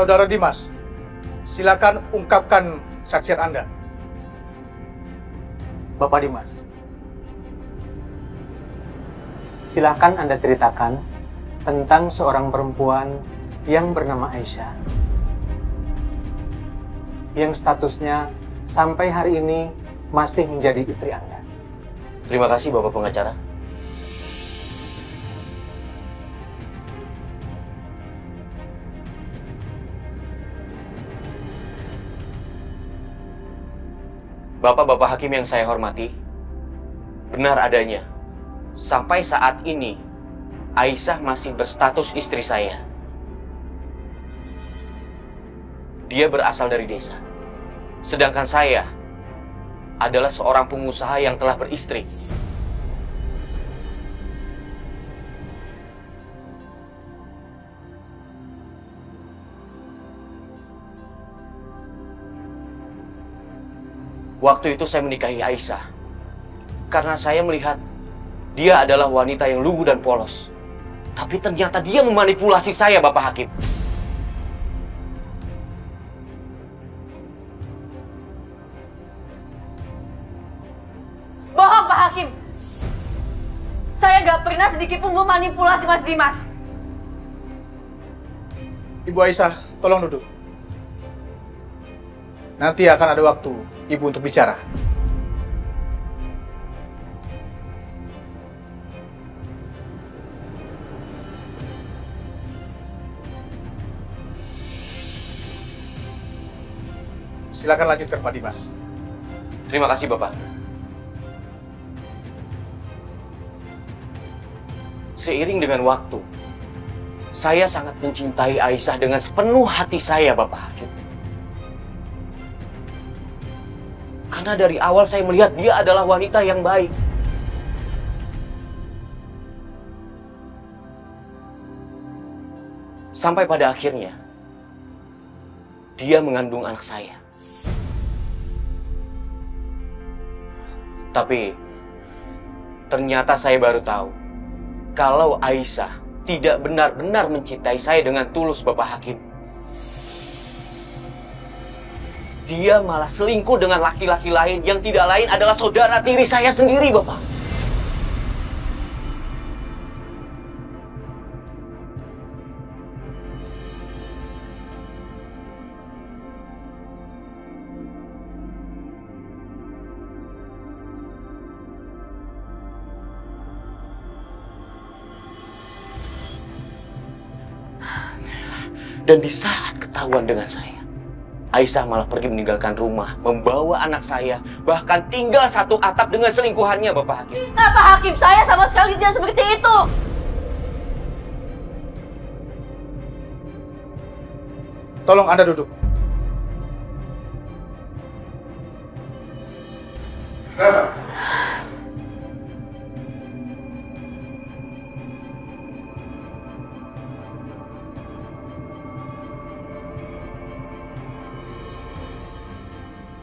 Saudara Dimas, silakan ungkapkan kesaksian Anda. Bapak Dimas, silakan Anda ceritakan tentang seorang perempuan yang bernama Aisyah, yang statusnya sampai hari ini masih menjadi istri Anda. Terima kasih Bapak pengacara. Bapak-bapak hakim yang saya hormati, benar adanya, sampai saat ini Aisyah masih berstatus istri saya. Dia berasal dari desa, sedangkan saya adalah seorang pengusaha yang telah beristri. Waktu itu saya menikahi Aisyah karena saya melihat dia adalah wanita yang lugu dan polos. Tapi ternyata dia memanipulasi saya, Bapak Hakim. Bohong, Pak Hakim. Saya nggak pernah sedikit pun memanipulasi Mas Dimas. Ibu Aisyah, tolong duduk. Nanti akan ada waktu Ibu untuk bicara. Silakan lanjutkan, Pak Dimas. Terima kasih, Bapak. Seiring dengan waktu, saya sangat mencintai Aisyah dengan sepenuh hati saya, Bapak Hakim. Karena dari awal saya melihat dia adalah wanita yang baik. Sampai pada akhirnya, dia mengandung anak saya. Tapi, ternyata saya baru tahu kalau Aisyah tidak benar-benar mencintai saya dengan tulus, Bapak Hakim. Dia malah selingkuh dengan laki-laki lain yang tidak lain adalah saudara tiri saya sendiri, Bapak. Dan di saat ketahuan dengan saya, Aisyah malah pergi meninggalkan rumah, membawa anak saya, bahkan tinggal satu atap dengan selingkuhannya, Bapak Hakim. Nah, Pak Hakim, saya sama sekali tidak seperti itu. Tolong Anda duduk.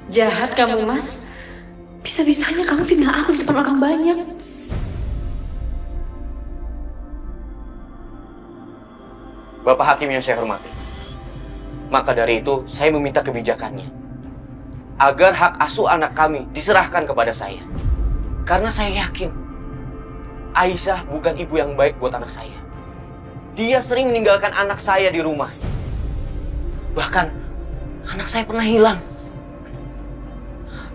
Jahat kamu, Mas. Bisa-bisanya kamu fitnah aku di depan orang banyak. Bapak Hakim yang saya hormati, maka dari itu saya meminta kebijakannya agar hak asuh anak kami diserahkan kepada saya. Karena saya yakin Aisyah bukan ibu yang baik buat anak saya. Dia sering meninggalkan anak saya di rumah. Bahkan anak saya pernah hilang.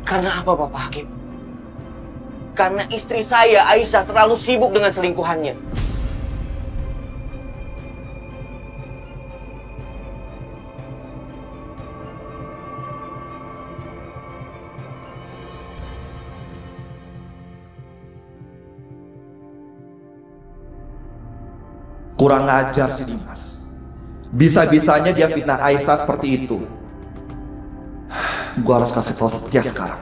Karena apa, Bapak Hakim? Karena istri saya, Aisyah, terlalu sibuk dengan selingkuhannya. Kurang ajar si Dimas. Bisa-bisanya dia fitnah Aisyah seperti itu. Gua harus kasih tahu Setia sekarang.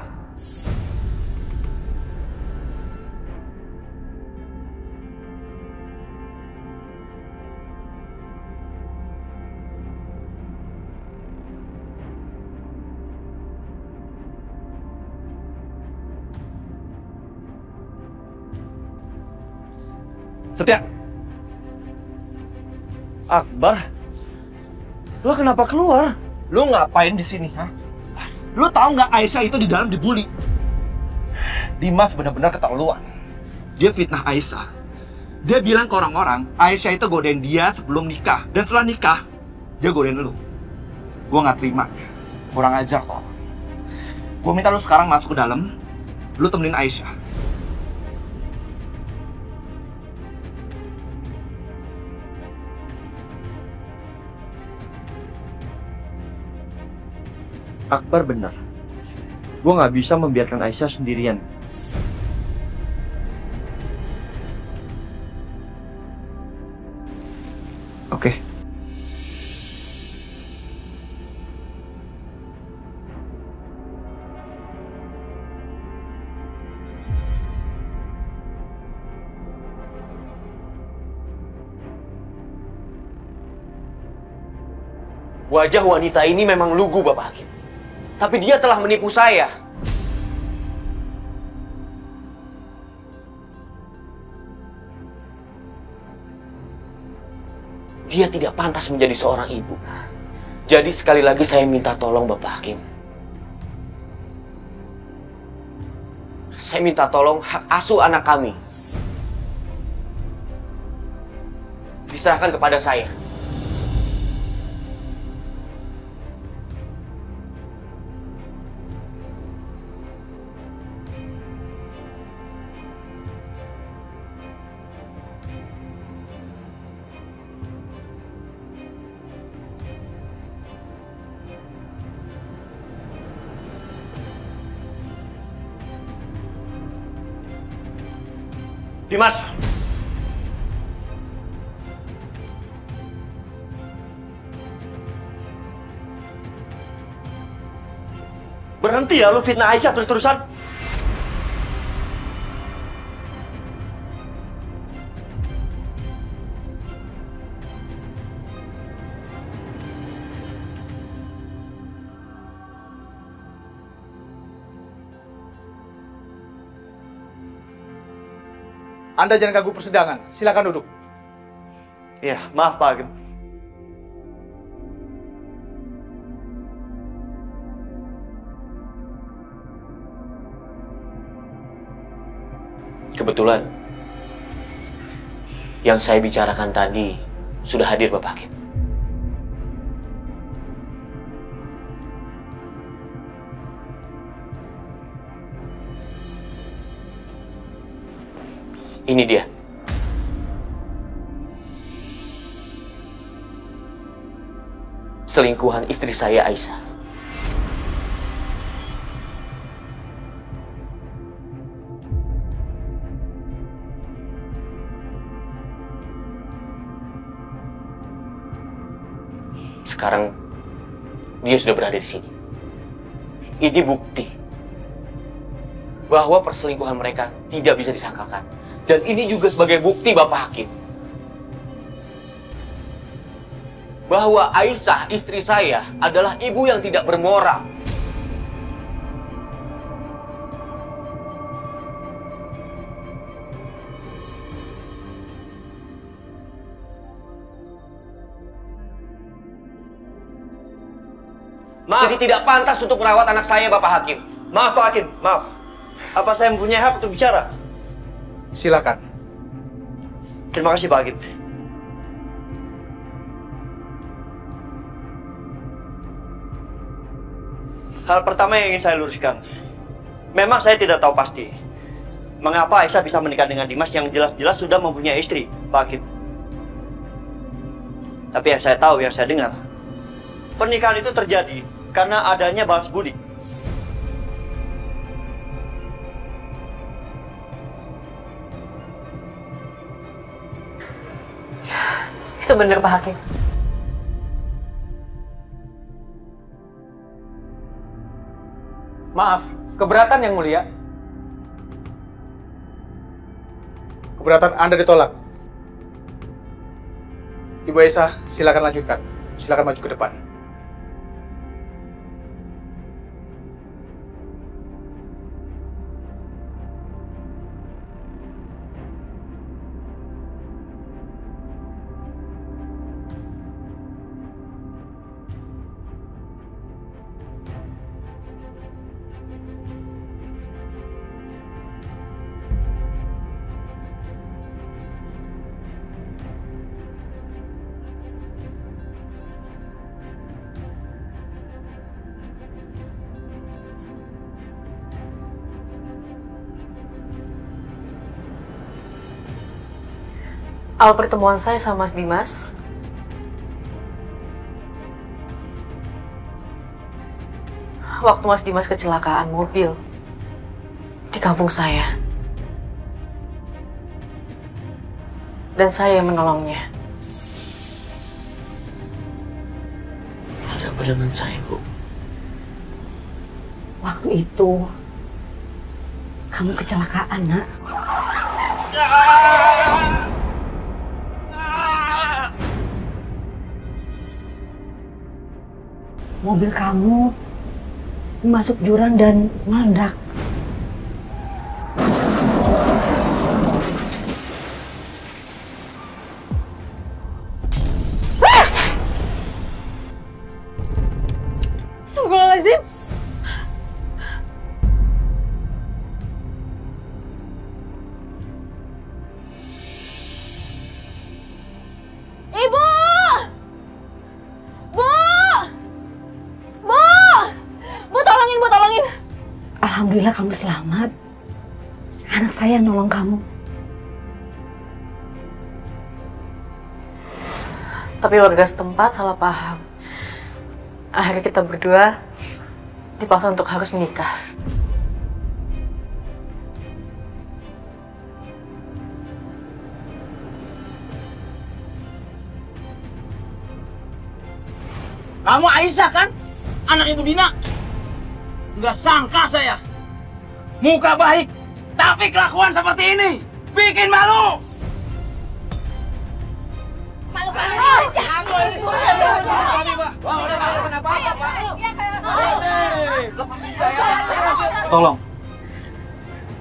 Setia. Akbar. Lo kenapa keluar? Lo ngapain di sini, ha? Lo tahu nggak Aisyah itu di dalam dibully? Dimas benar-benar keterlaluan. Dia fitnah Aisyah. Dia bilang ke orang-orang, Aisyah itu godain dia sebelum nikah. Dan setelah nikah, dia godain lu. Gue nggak terima. Kurang ajar kok. Gue minta lu sekarang masuk ke dalam. Lu temenin Aisyah. Akbar benar. Gue nggak bisa membiarkan Aisyah sendirian. Oke. Wajah wanita ini memang lugu, Bapak Hakim. Tapi dia telah menipu saya. Dia tidak pantas menjadi seorang ibu. Jadi sekali lagi saya minta tolong Bapak Hakim. Saya minta tolong hak asuh anak kami diserahkan kepada saya. Dimas! Berhenti ya lu fitnah Aisyah terus-terusan. Anda jangan ganggu persidangan. Silakan duduk. Iya, maaf Pak Hakim. Kebetulan yang saya bicarakan tadi sudah hadir Bapak Hakim. Ini dia. Selingkuhan istri saya, Aisyah. Sekarang dia sudah berada di sini. Ini bukti bahwa perselingkuhan mereka tidak bisa disangkalkan. Dan ini juga sebagai bukti Bapak Hakim bahwa Aisyah, istri saya, adalah ibu yang tidak bermoral. Maaf. Jadi tidak pantas untuk merawat anak saya, Bapak Hakim. Maaf Pak Hakim, maaf. Apa saya mempunyai hak untuk bicara? Silakan. Terima kasih Pak Hakim. Hal pertama yang ingin saya luruskan, memang saya tidak tahu pasti mengapa Aisyah bisa menikah dengan Dimas yang jelas-jelas sudah mempunyai istri, Pak Hakim. Tapi yang saya tahu, yang saya dengar, pernikahan itu terjadi karena adanya balas budi. Itu benar Pak Hakim. Maaf, keberatan yang mulia. Keberatan Anda ditolak. Ibu Aisyah, silakan lanjutkan. Silakan maju ke depan. Awal pertemuan saya sama Mas Dimas, waktu Mas Dimas kecelakaan mobil di kampung saya. Dan saya yang menolongnya. Ada apa dengan saya, Bu? Waktu itu kamu kecelakaan, Nak. Mobil kamu masuk jurang dan meledak. Astagfirullahaladzim. Ibu! Bu! Bu! Bu, tolongin, Bu, tolongin. Alhamdulillah kamu selamat. Anak saya yang nolong kamu. Tapi warga setempat salah paham. Akhirnya kita berdua dipaksa untuk harus menikah. Kamu Aisyah kan? Anak Ibu Dina? Nggak sangka saya. Muka baik, tapi kelakuan seperti ini bikin malu. Tolong,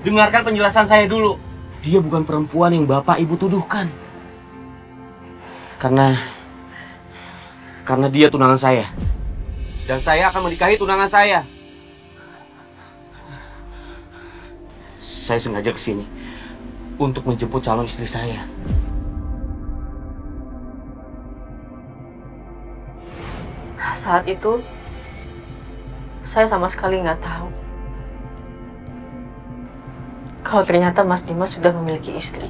dengarkan penjelasan saya dulu. Dia bukan perempuan yang Bapak Ibu tuduhkan. Karena dia tunangan saya. Dan saya akan menikahi tunangan saya. Saya sengaja kesini untuk menjemput calon istri saya. Saat itu, saya sama sekali nggak tahu kalau ternyata Mas Dimas sudah memiliki istri.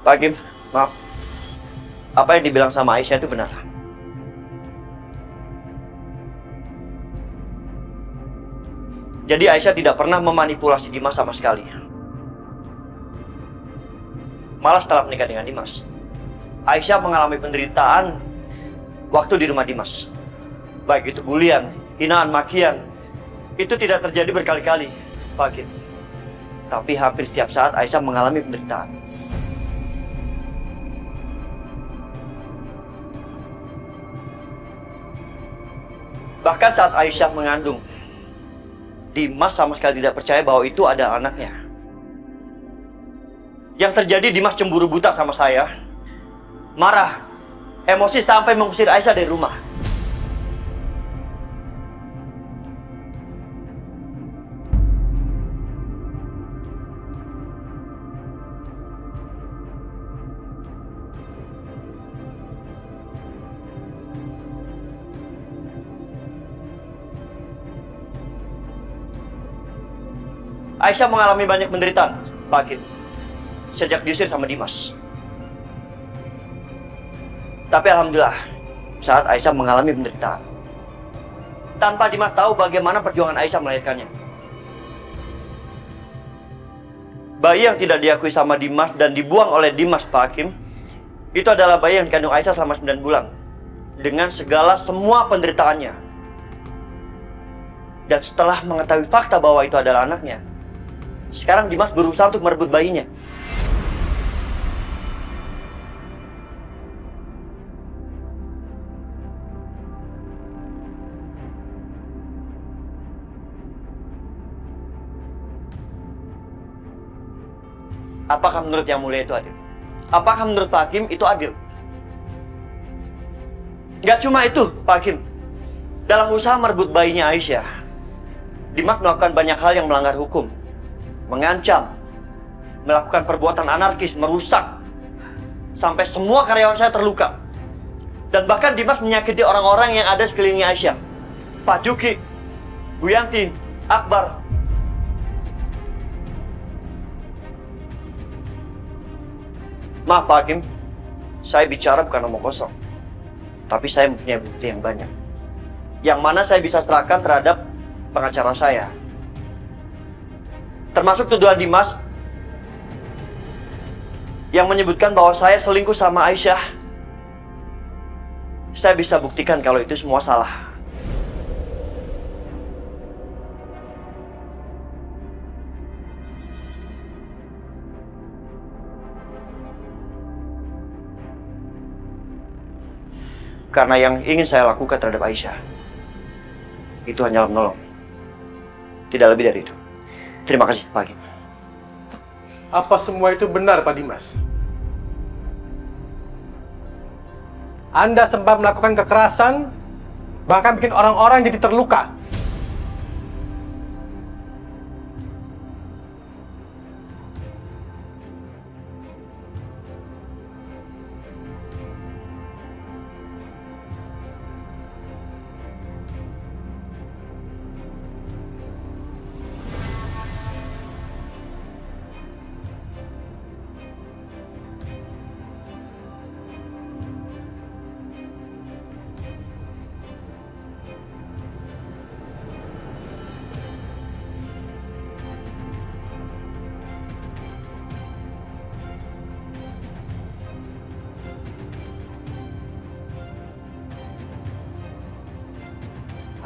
Pak Hakim, maaf. Apa yang dibilang sama Aisyah itu benar. Jadi Aisyah tidak pernah memanipulasi Dimas sama sekali. Malah setelah menikah dengan Dimas, Aisyah mengalami penderitaan waktu di rumah Dimas. Baik itu bulian, hinaan, makian. Itu tidak terjadi berkali-kali, Pak Hakim. Tapi hampir setiap saat Aisyah mengalami penderitaan. Bahkan saat Aisyah mengandung, Dimas sama sekali tidak percaya bahwa itu adalah anaknya. Yang terjadi, Dimas cemburu buta sama saya, marah, emosi sampai mengusir Aisyah dari rumah. Aisyah mengalami banyak penderitaan, Pak Hakim, sejak diusir sama Dimas. Tapi alhamdulillah, saat Aisyah mengalami penderitaan, tanpa Dimas tahu bagaimana perjuangan Aisyah melahirkannya. Bayi yang tidak diakui sama Dimas dan dibuang oleh Dimas, Pak Hakim, itu adalah bayi yang dikandung Aisyah selama 9 bulan. Dengan semua penderitaannya. Dan setelah mengetahui fakta bahwa itu adalah anaknya, sekarang Dimas berusaha untuk merebut bayinya. Apakah menurut Yang Mulia itu adil? Apakah menurut Pak Hakim itu adil? Gak cuma itu, Pak Hakim. Dalam usaha merebut bayinya Aisyah, Dimas melakukan banyak hal yang melanggar hukum. Mengancam, melakukan perbuatan anarkis, merusak. sampai semua karyawan saya terluka. Dan bahkan Dimas menyakiti orang-orang yang ada sekelilingnya Aisyah. Pak Juki, Bu Yanti, Akbar. Maaf Pak Hakim, saya bicara bukan omong kosong. Tapi saya mempunyai bukti yang banyak. Yang mana saya bisa serahkan terhadap pengacara saya. Termasuk tuduhan Dimas yang menyebutkan bahwa saya selingkuh sama Aisyah. Saya bisa buktikan kalau itu semua salah. Karena yang ingin saya lakukan terhadap Aisyah itu hanyalah menolong. Tidak lebih dari itu. Terima kasih, Pak Hakim. Apa semua itu benar, Pak Dimas? Anda sempat melakukan kekerasan, bahkan bikin orang-orang jadi terluka.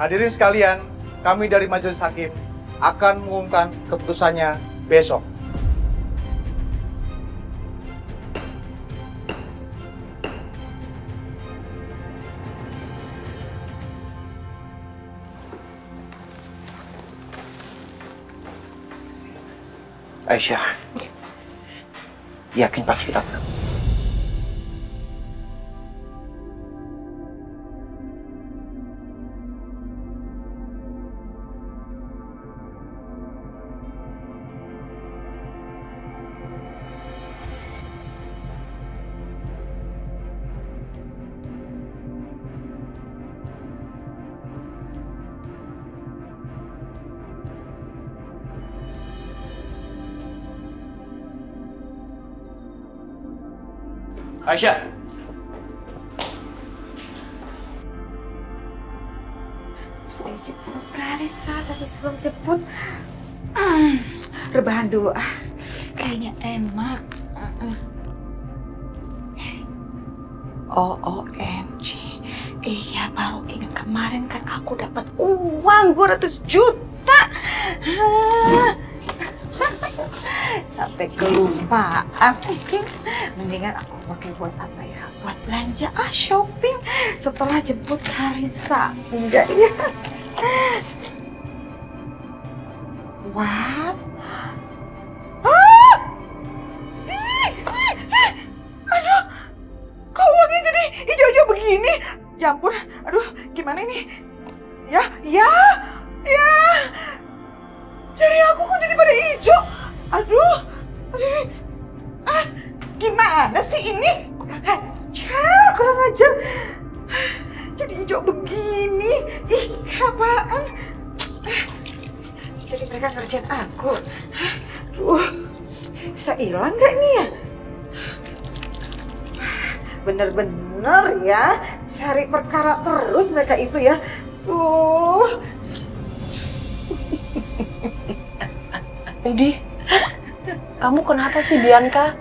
Hadirin sekalian, kami dari Majelis Hakim akan mengumumkan keputusannya besok. Aisyah, yakin pasti kita menang. Aisyah. Mesti jemput Karissa, tapi sebelum jemput rebahan dulu kayaknya enak. OMG, iya baru ingat kemarin kan aku dapat uang 200 juta. Sampai kelupaan. Mendingan aku pakai buat apa ya? Buat belanja shopping setelah jemput Karissa. Enggak ya? What? Aduh, kok uangnya jadi hijau-hijau begini? Ya ampun, aduh, gimana ini? Ya. Jari aku kok jadi pada hijau? Aduh. Gimana sih ini? Kurang ajar. Jadi hijau begini. Ih, apaan? Jadi mereka ngerjain aku. Aduh, bisa hilang gak nih ya? Bener-bener ya, cari perkara terus mereka itu ya. Widih, kamu kenapa sih Bianca?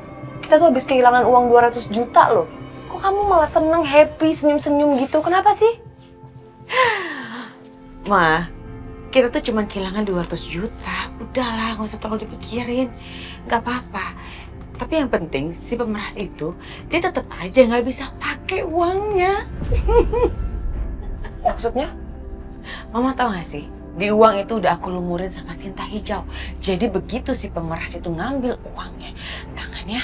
Kita tuh habis kehilangan uang 200 juta loh. Kok kamu malah seneng, happy, senyum-senyum gitu? Kenapa sih? Ma, kita tuh cuma kehilangan 200 juta. Udahlah, nggak usah terlalu dipikirin. Nggak apa-apa. Tapi yang penting si pemeras itu, dia tetap aja nggak bisa pakai uangnya. Maksudnya? Mama tahu nggak sih? Di uang itu udah aku lumurin sama tinta hijau. Jadi begitu si pemeras itu ngambil uangnya, tangannya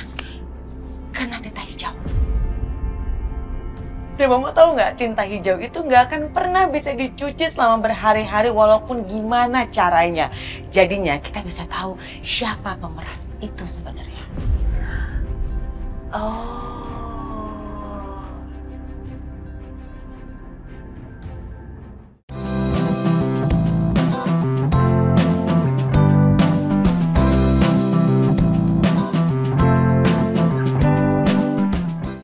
kena tinta hijau. Dan Mama tahu nggak, tinta hijau itu nggak akan pernah bisa dicuci selama berhari-hari walaupun gimana caranya. Jadinya kita bisa tahu siapa pemeras itu sebenarnya. Oh.